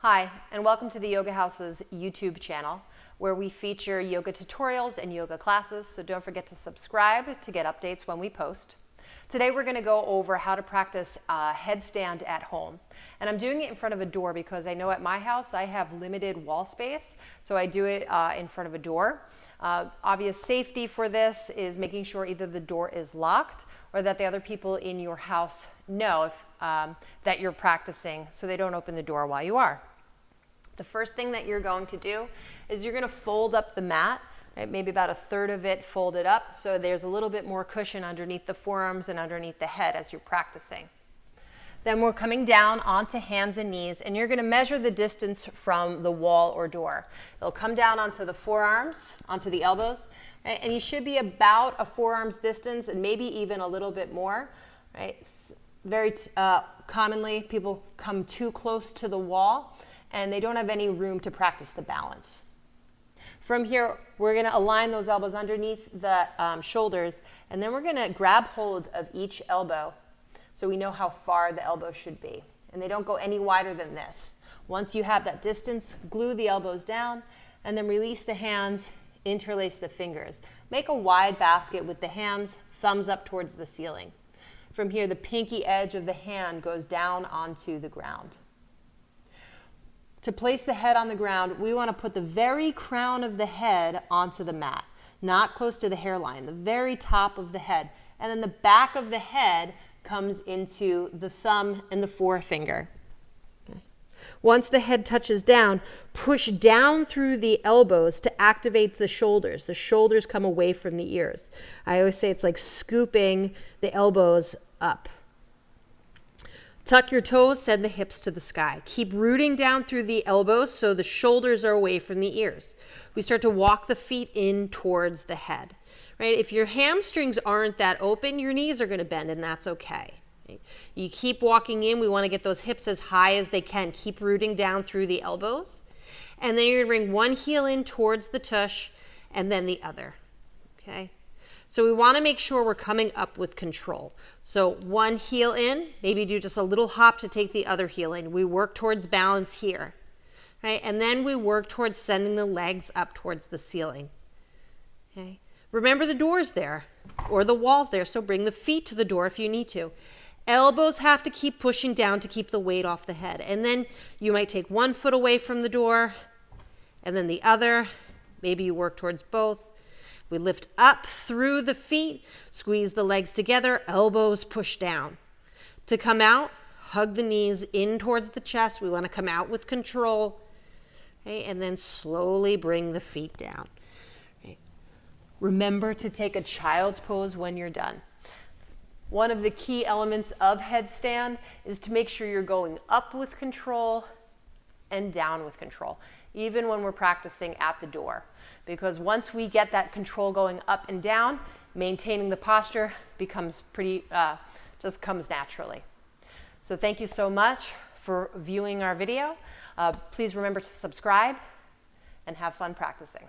Hi, and welcome to the Yoga House's YouTube channel, where we feature yoga tutorials and yoga classes, so don't forget to subscribe to get updates when we post. Today we're going to go over how to practice headstand at home. And I'm doing it in front of a door because I know at my house I have limited wall space, so I do it in front of a door. Obvious safety for this is making sure either the door is locked or that the other people in your house know that you're practicing, so they don't open the door while you are. The first thing that you're going to do is you're going to fold up the mat, right? Maybe about a third of it folded up, so there's a little bit more cushion underneath the forearms and underneath the head as you're practicing. Then we're coming down onto hands and knees, and you're going to measure the distance from the wall or door. It'll come down onto the forearms, onto the elbows, right? And you should be about a forearm's distance and maybe even a little bit more, right? Very commonly, people come too close to the wall and they don't have any room to practice the balance. From here, we're going to align those elbows underneath the shoulders, and then we're going to grab hold of each elbow so we know how far the elbow should be. And they don't go any wider than this. Once you have that distance, glue the elbows down, and then release the hands, interlace the fingers. Make a wide basket with the hands, thumbs up towards the ceiling. From here, the pinky edge of the hand goes down onto the ground. To place the head on the ground, we want to put the very crown of the head onto the mat, not close to the hairline, the very top of the head. And then the back of the head comes into the thumb and the forefinger. Okay. Once the head touches down, push down through the elbows to activate the shoulders. The shoulders come away from the ears. I always say it's like scooping the elbows up. Tuck your toes, send the hips to the sky. Keep rooting down through the elbows so the shoulders are away from the ears. We start to walk the feet in towards the head. Right? If your hamstrings aren't that open, your knees are going to bend, and that's okay. Right? You keep walking in. We want to get those hips as high as they can. Keep rooting down through the elbows. And then you're going to bring one heel in towards the tush and then the other. Okay? So we want to make sure we're coming up with control. So one heel in, maybe do just a little hop to take the other heel in. We work towards balance here, right? And then we work towards sending the legs up towards the ceiling, okay? Remember the door's there or the wall's there, so bring the feet to the door if you need to. Elbows have to keep pushing down to keep the weight off the head. And then you might take one foot away from the door and then the other. Maybe you work towards both. We lift up through the feet, squeeze the legs together, elbows push down. To come out, hug the knees in towards the chest. We want to come out with control. Okay? And then slowly bring the feet down. Okay? Remember to take a child's pose when you're done. One of the key elements of headstand is to make sure you're going up with control and down with control, even when we're practicing at the door. Because once we get that control going up and down, maintaining the posture becomes just comes naturally. So thank you so much for viewing our video. Please remember to subscribe and have fun practicing.